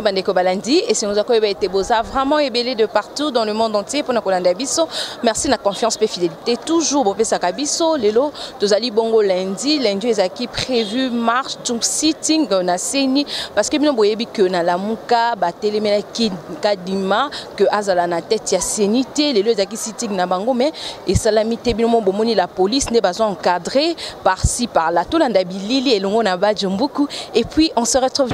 Bandeko Balandi et si nous avons été vraiment ébélés de partout dans le monde entier pour nous Biso. Merci de la confiance et fidélité toujours pour Sakabiso. Lelo Tozali Bongo lundi ezaki prévu marche tout sitting na Seni parce que nous voyons que na la muka batelemela ki kadima que azala na tête ya Senité lelo ezaki sitting na bango mais et salamité bino bomoni la police n'est pas encadré par-ci par-là tout landa bilili et longo na Bajumbuku et puis on se retrouve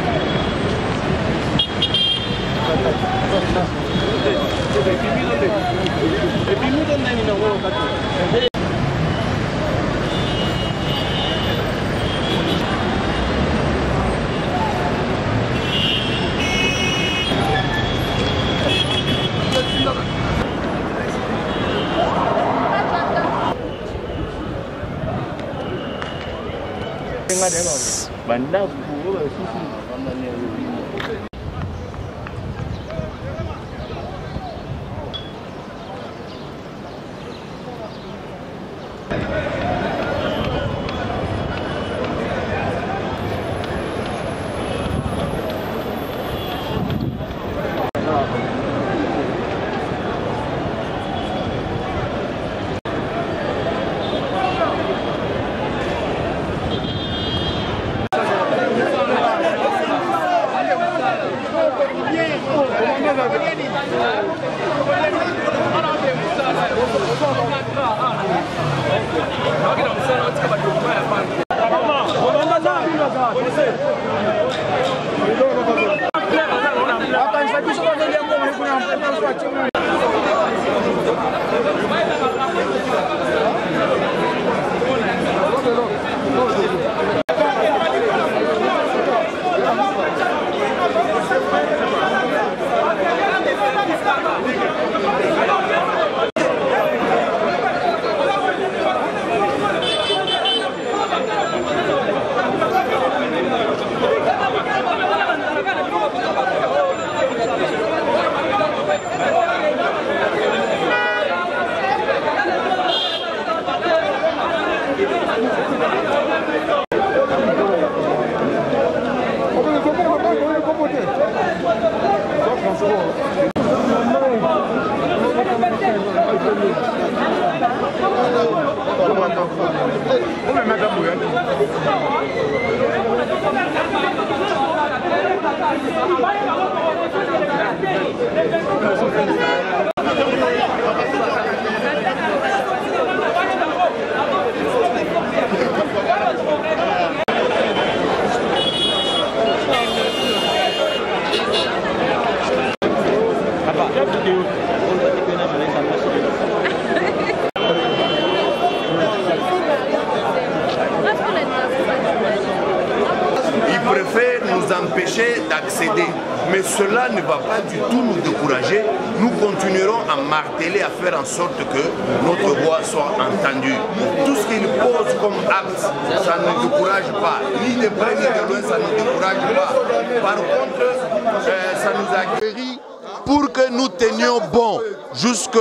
empêcher d'accéder. Mais cela ne va pas du tout nous décourager. Nous continuerons à marteler, à faire en sorte que notre voix soit entendue. Tout ce qu'il pose comme acte, ça ne nous décourage pas. Ni de près ni de loin, ça ne nous décourage pas. Par contre, ça nous a guéri pour que nous tenions bon jusqu'à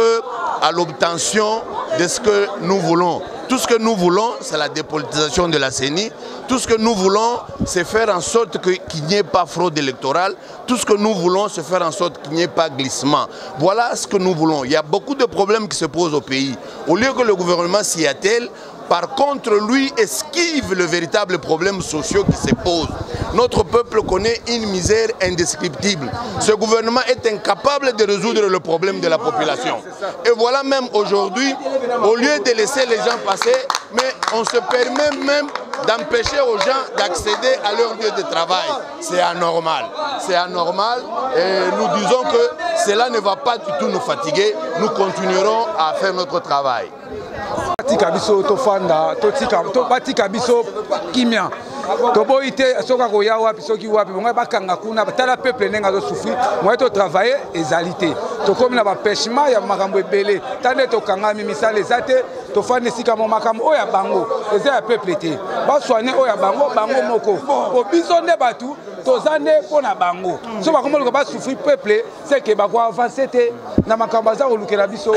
l'obtention de ce que nous voulons. Tout ce que nous voulons, c'est la dépolitisation de la CENI. Tout ce que nous voulons, c'est faire en sorte qu'il n'y ait pas fraude électorale. Tout ce que nous voulons, c'est faire en sorte qu'il n'y ait pas glissement. Voilà ce que nous voulons. Il y a beaucoup de problèmes qui se posent au pays. Au lieu que le gouvernement s'y attelle, par contre, lui esquive le véritable problème social qui se pose. Notre peuple connaît une misère indescriptible. Ce gouvernement est incapable de résoudre le problème de la population. Et voilà même aujourd'hui, au lieu de laisser les gens passer, mais on se permet même d'empêcher aux gens d'accéder à leur lieu de travail. C'est anormal. C'est anormal et nous disons que cela ne va pas du tout nous fatiguer. Nous continuerons à faire notre travail. Tika biso tofanda totika biso kimia toboite soka koya wapi soki wapi bonga bakanga kuna tala peuple nenga zo souffrir moi to travailler ezalité to comme na ba pêchement ya makambo ebele tande to kanga misale zate to fane sika mo makambo oya bango eza ya peuple te ba soigner oya bango moko po biso nde batu tozane pona bango so ba komolo ba souffrir peuple c'est que ba ko avancer te na makambo za ko lukela biso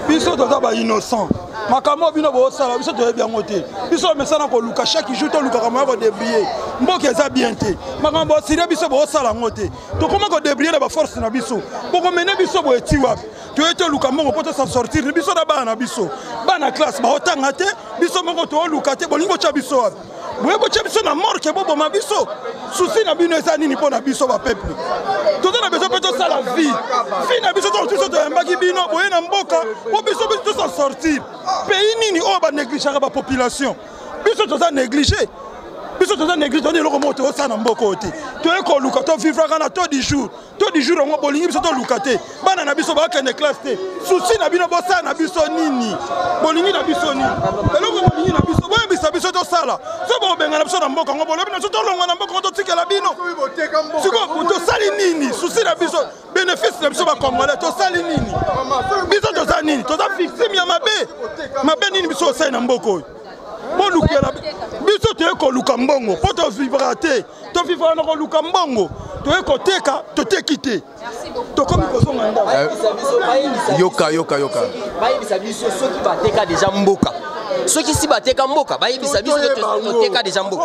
toza ba innocent makambo bino bo sala biso to bien ngote biso mesana ko luka chaque jour to luka kama ko débrier mboka eza bien te makambo sire biso bo sala ngote to comment ko débrier ba force na biso boko mener biso bo eti wapi to ete luka mbongo poto sa sortir biso na bana biso bana classe ba otanga te biso moko to luka te bolingo cha biso wapi boye bo cha biso na morke bobo ma biso souci na bino eza nini pona biso ba peuple to na besoin poto sala vie na biso to biso to mbaki bino boye na mboka bo biso to sa sortir pays nini o ba négliger ba population biso to za négliger biso to za négliger to eloko moto o sana mboko oti to eko luka to vivre kana to di jour on bolingi biso to luka te bana na biso ba kende classe te souci na bino bo sana biso nini bolingi na biso nini eloko bolingi na biso boye biso to sala so bo benga na biso na mboka ngo bolo bino to longa na mboka to tikela bino siko to sali nini souci na biso bénéfice na biso ba congolais to sali nini biso to za nini to za victime ya mabe nini biso osai na mboko bolukela biso to eko luka mbongo po to vivre te to vivre na ko luka mbongo to eko teka to tekite to komi ko songa yoka bayebisa biso soki bateka déjà mboka soki si bateka mboka bayebisa biso to teka déjà mboka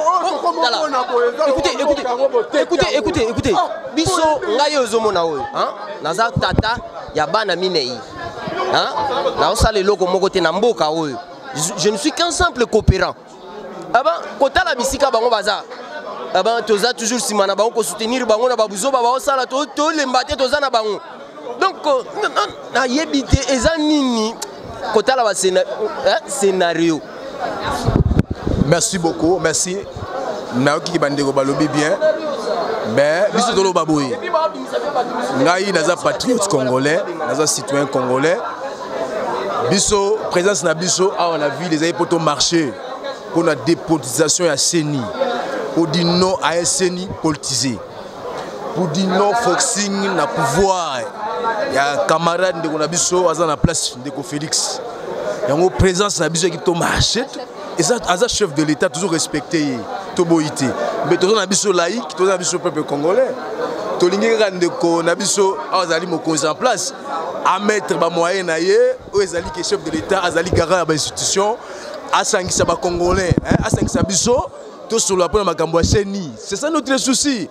écoutez biso ngai ozomona oyo naza tata ya bana minei na osala eloko moko te na mboka oyo. Je ne suis qu'un simple coopérant. Quand la bisika bango baza, toza toujours simana bango ko soutenir bango na babuzo ba sala to lembate toza na bango. Donc na yebite eza nini kota la scénario. Merci beaucoup, merci. Naoki bandeko balobi bien. Mais biso tolo baboyi. Ngai naza patriote congolais, naza citoyen congolais. Biso présence na biso on a vu les aïe pour marcher pour la dépolitisation ya CENI pour dire non à un CENI politisé pour dire non forcing na pouvoir ya camarade de na biso aza na place de Félix yango présence na biso qui to marcher et ça as chef de l'état toujours respecté to boité mais toujours na biso laïque toujours na biso peuple congolais to lingeka ndeko na biso azali mokonzi en place à mettre ba moyen na ye o ezali que chef de l'état azali garant ya ba institution asangisa ba congolais asangisa biso to sur la point makambo ya CENI. C'est ça notre souci.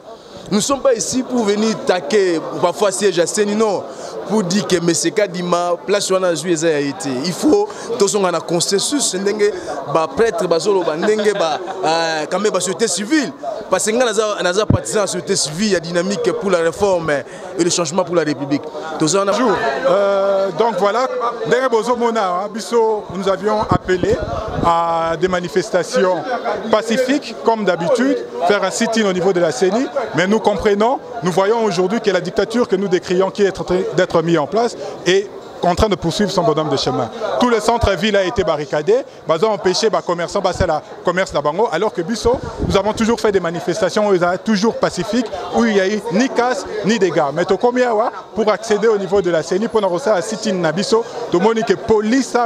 Nous ne sommes pas ici pour venir taquer parfois siège à CENI, non, pour dire que M. Kadima place où on a joué a été. Il faut tous on a un consensus ndenge ba prêtre bazolo ba ndenge ba quand même ba société civile parce que nous avons partisans de la société civile, il y a dynamique pour la réforme et le changement pour la République. Tous on a donc voilà, nous avions appelé à des manifestations pacifiques comme d'habitude, faire un sit-in au niveau de la CENI, mais nous comprenons, nous voyons aujourd'hui que la dictature que nous décrions qui est en train d'être mise en place est en train de poursuivre son bonhomme de chemin. Tout le centre-ville a été barricadé, ils ont empêché les commerçants de passer le commerce d'Abango, alors que Bisso, nous avons toujours fait des manifestations toujours pacifiques, où il n'y a eu ni casse ni dégâts. Mais pour accéder au niveau de la CENI, pour nous faire un sit-in na Bisso, tout le monde que police,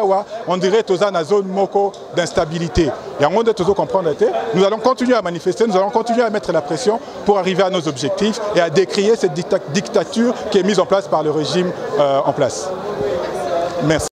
on dirait que dans une zone moko d'instabilité. Et on doit toujours comprendre que nous allons continuer à manifester, nous allons continuer à mettre la pression pour arriver à nos objectifs et à décrier cette dictature qui est mise en place par le régime en place. Merci.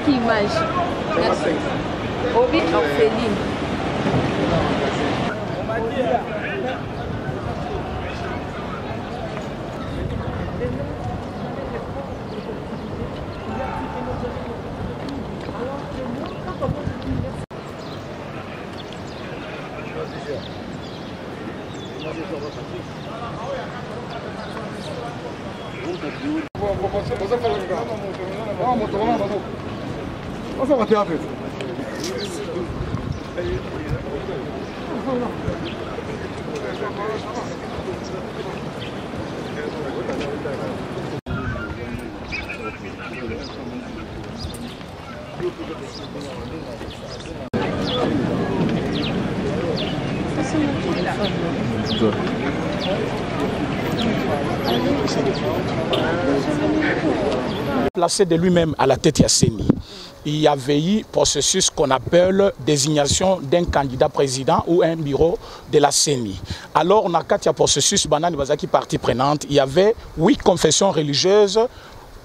Image. Merci. Ovid Orpheline. Vamos a bater a Placé de lui-même à la tête de Yasseni, il y avait eu processus qu'on appelle désignation d'un candidat président ou un bureau de la CENI. Alors, dans le processus, partie prenante, il y avait 8 confessions religieuses,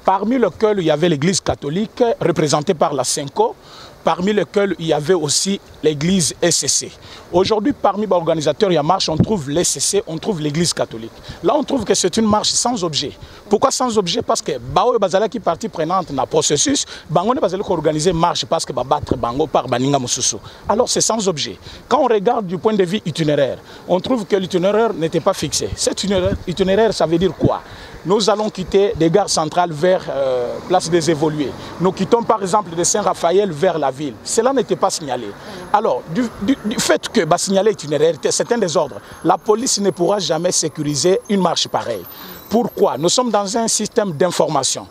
parmi lesquelles il y avait l'église catholique représentée par la CENCO, parmi lesquels il y avait aussi l'église SCC. Aujourd'hui, parmi les organisateurs, il y a marche, on trouve l'SCC, on trouve l'église catholique. Là, on trouve que c'est une marche sans objet. Pourquoi sans objet? Parce que Bao Bazala qui est partie prenante dans le processus, Bango ne Bazala qui organiser marche parce que battre Bango par Baninga Moussousou. Alors, c'est sans objet. Quand on regarde du point de vue itinéraire, on trouve que l'itinéraire n'était pas fixé. Cet itinéraire, ça veut dire quoi? Nous allons quitter des gares centrales vers Place des Évolués. Nous quittons par exemple de Saint-Raphaël vers la ville. Cela n'était pas signalé. Alors, du fait que signaler l'itinéraire, c'est un désordre. La police ne pourra jamais sécuriser une marche pareille. Pourquoi? Nous sommes dans un système d'information.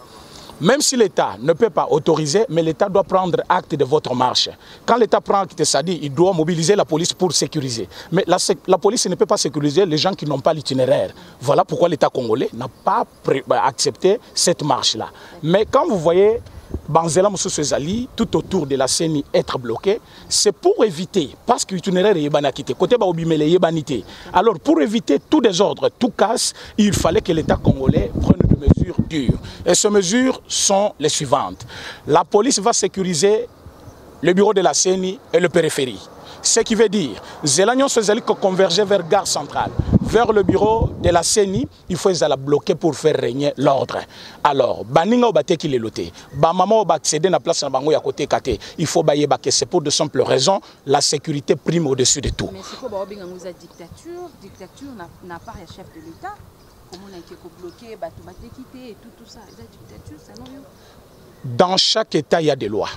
Même si l'État ne peut pas autoriser, mais l'État doit prendre acte de votre marche. Quand l'État prend acte, ça dit il doit mobiliser la police pour sécuriser. Mais la police ne peut pas sécuriser les gens qui n'ont pas l'itinéraire. Voilà pourquoi l'État congolais n'a pas accepté cette marche-là. Mais quand vous voyez Banzela Moussoussou Ezali, tout autour de la CENI être bloqué, c'est pour éviter, parce que l'itinéraire est banakité, côté Baobimele est banité. Alors pour éviter tout désordre, tout casse, il fallait que l'État congolais prenne des mesures dures. Et ces mesures sont les suivantes. La police va sécuriser le bureau de la CENI et le périphérie. Ce qui veut dire, Zélagnon Sozali converger vers Gare Centrale, vers le bureau de la CENI, il faut les bloquer pour faire régner l'ordre. Alors, Baninga Obate qui les loté, Bamama Oba accéder à la place de Bango à côté Kate, il faut bailler Baké. C'est pour de simples raisons, la sécurité prime au-dessus de tout. Mais c'est quoi la dictature? Dictature n'a pas le chef de l'État. Comment on a été bloqué, Baté quitté et tout ça. La dictature, c'est non. Dans chaque État, il y a des lois.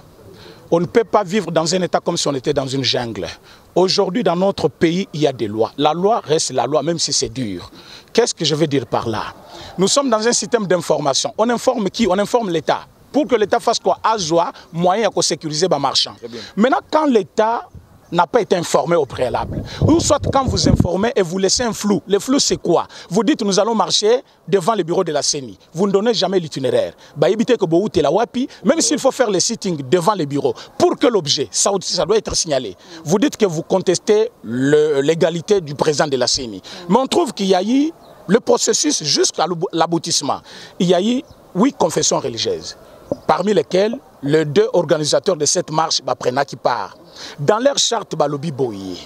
On ne peut pas vivre dans un État comme si on était dans une jungle. Aujourd'hui, dans notre pays, il y a des lois. La loi reste la loi, même si c'est dur. Qu'est-ce que je veux dire par là? Nous sommes dans un système d'information. On informe qui? On informe l'État. Pour que l'État fasse quoi? Azoa, moyen de sécuriser les marchands. Maintenant, quand l'État n'a pas été informé au préalable, ou soit quand vous informez et vous laissez un flou. Le flou, c'est quoi? Vous dites nous allons marcher devant le bureau de la CENI. Vous ne donnez jamais l'itinéraire. Même s'il faut faire le sitting devant les bureaux, pour que l'objet, ça doit être signalé. Vous dites que vous contestez l'égalité du président de la CENI. Mais on trouve qu'il y a eu le processus jusqu'à l'aboutissement. Il y a eu 8 confessions religieuses, parmi lesquelles les 2 organisateurs de cette marche, Baprena qui part. Dans leur charte, Balobi Boye,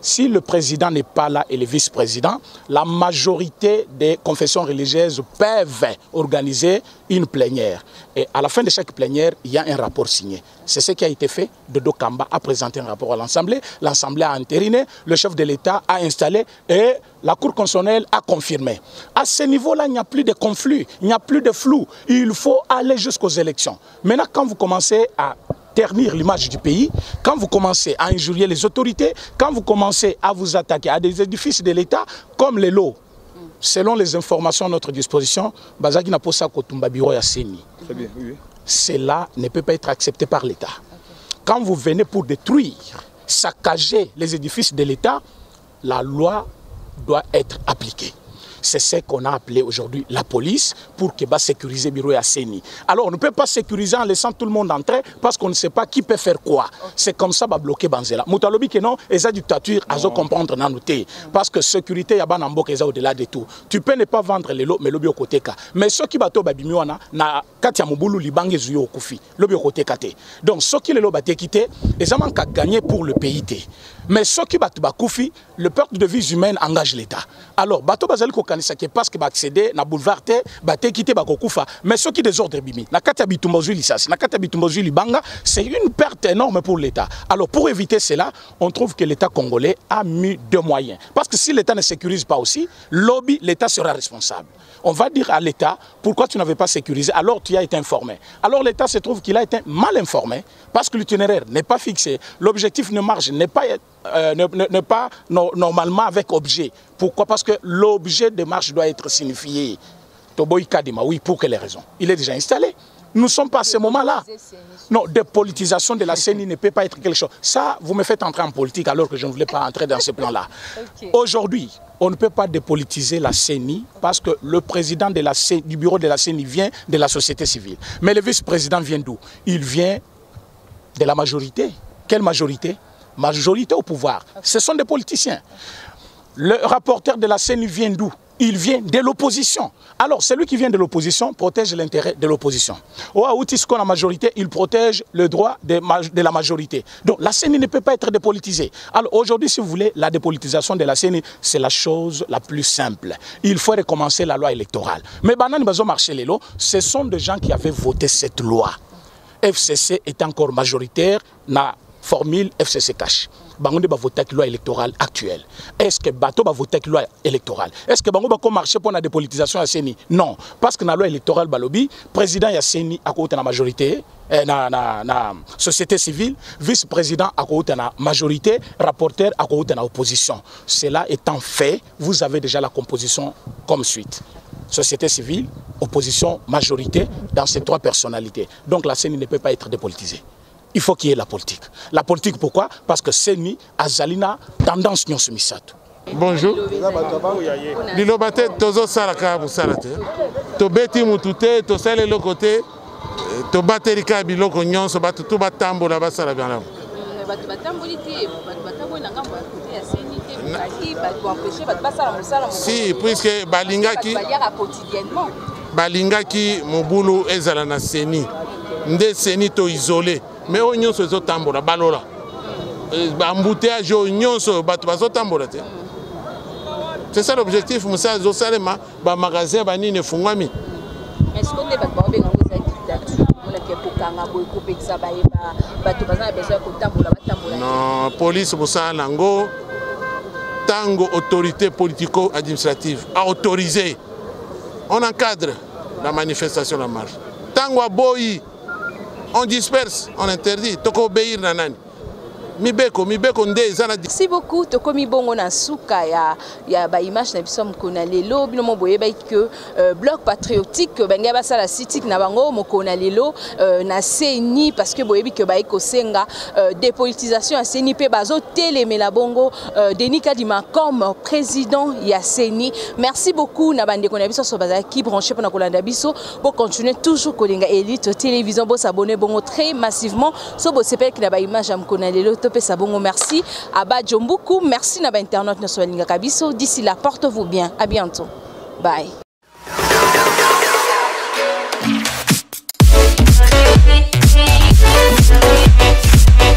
si le président n'est pas là et le vice-président, la majorité des confessions religieuses peuvent organiser une plénière. Et à la fin de chaque plénière, il y a un rapport signé. C'est ce qui a été fait. Dodo Kamba a présenté un rapport à l'Assemblée. L'Assemblée a entériné, le chef de l'État a installé et la Cour constitutionnelle a confirmé. À ce niveau-là, il n'y a plus de conflit, il n'y a plus de flou. Il faut aller jusqu'aux élections. Maintenant, quand vous commencez à ternir l'image du pays, quand vous commencez à injurier les autorités, quand vous commencez à vous attaquer à des édifices de l'État, comme les lots, selon les informations à notre disposition, Bazaki n'a pas ça Kotumba bureau à CENI. Cela ne peut pas être accepté par l'État. Quand vous venez pour détruire, saccager les édifices de l'État, la loi doit être appliquée. C'est ce qu'on a appelé aujourd'hui la police pour que sécuriser le bureau à CENI. Alors on ne peut pas sécuriser en laissant tout le monde entrer parce qu'on ne sait pas qui peut faire quoi. C'est comme ça va bloquer Banzela. Moutalobi que non, et ça dictature, à comprendre dans noter. Parce que sécurité, il y a banambo qui au-delà de tout. Tu peux ne pas vendre les lots, mais le bio côté ka. Mais ceux qui bateau babimiwana na katia mobulu libange zuyo okufi. Le bio côté kate. Donc ceux qui les lots baté quitté, ils ont qu'à gagner pour le pays. Mais ceux qui bateau bakoufi, le perte de vie humaine engage l'État. Alors bateau bazali parce que accéder na boulevard te baté quitter bakokufa mais ceux qui désordre bimi na kata bitumbozu lisasi na kata bitumbozu libanga c'est une perte énorme pour l'État. Alors pour éviter cela, on trouve que l'État congolais a mis 2 moyens parce que si l'État ne sécurise pas aussi, lobby l'État sera responsable. On va dire à l'État pourquoi tu n'avais pas sécurisé alors tu as été informé. Alors l'État se trouve qu'il a été mal informé parce que l'itinéraire n'est pas fixé, l'objectif de marche n'est pas normalement avec objet. Pourquoi? Parce que l'objet de marche doit être signifié. Toboy Kadima, oui, pour quelles raisons? Il est déjà installé. Nous ne sommes pas à ce moment-là. Non, dépolitisation de la CENI ne peut pas être quelque chose. Ça, vous me faites entrer en politique alors que je ne voulais pas entrer dans ce plan-là. Okay. Aujourd'hui, on ne peut pas dépolitiser la CENI parce que le président de du bureau de la CENI vient de la société civile. Mais le vice-président vient d'où? Il vient de la majorité. Quelle majorité? Majorité au pouvoir. Ce sont des politiciens. Le rapporteur de la CENI vient d'où? Il vient de l'opposition. Alors, celui qui vient de l'opposition protège l'intérêt de l'opposition. Au Aoutisco, la majorité, il protège le droit de la majorité. Donc, la CENI ne peut pas être dépolitisée. Alors, aujourd'hui, si vous voulez, la dépolitisation de la CENI, c'est la chose la plus simple. Il faut recommencer la loi électorale. Mais Banane Bazo Marchelelo, ce sont des gens qui avaient voté cette loi. FCC est encore majoritaire, na formule FCC cash. Bangonde va voter la loi électorale actuelle. Est-ce que Bato va voter la loi électorale? Est-ce que Bango va marcher pour la dépolitisation à CENI? Non. Parce que dans la loi électorale, Balobi, président y a CENI à côté de la majorité, na société civile, vice-président à côté de la majorité, rapporteur à côté de l'opposition. Cela étant fait, vous avez déjà la composition comme suite. Société civile, opposition, majorité, dans ces trois personnalités. Donc la CENI ne peut pas être dépolitisée. Il faut qu'il y ait la politique. La politique, pourquoi? Parce que CENI a Zalina tendance à se mettre. Bonjour. Lilobate tozo salaka busalate. To beti mutute to sale le côté to baterika biloko nyonso batu to batambola basala bien là. Batu batamboli te, batu batambola na ngambo ya côté ya CENI te, baki batu empêcher batu basala musala. Si, puisque balingaki quotidiennement. Balingaki mobulu ezala na CENI. Nde CENI to isolé. Mais on nyonso ezo tambola balola. Embouteillage nyonso batu bazo tambola te. C'est ça l'objectif, Moussa Zosalema, ba magasin ba nini fungwami. Est-ce qu'on est pas bien dans cette dictature? On a que pour kanga boy couper ça ba batu baza besoin ko tambola ba tambola. Non, police Moussa Lango tango autorité politico-administrative a autorisé. On encadre la manifestation, la marche. Tango a boy on disperse, on interdit, toko obéir nanani. Mibeko nde ezana. Merci beaucoup. Toko mibongo na suka ya ba image na biso mkona lelo bino mo boyeba que bloc patriotique benga basa la citique na bango mokona lelo na CENI parce que boyebi que ba ikosenga dépolitisation à CENI pe bazo telemela bongo Denis Kadima comme président ya CENI. Merci beaucoup na bande kona biso so baza ki branché pona kolanda biso pour continuer toujours kolinga élite télévision bo s'abonner bongo très massivement so bo sepel ki na ba image mkona lelo. Merci à Badjombuku, merci à l'internaute. D'ici là, portez-vous bien. À bientôt. Bye.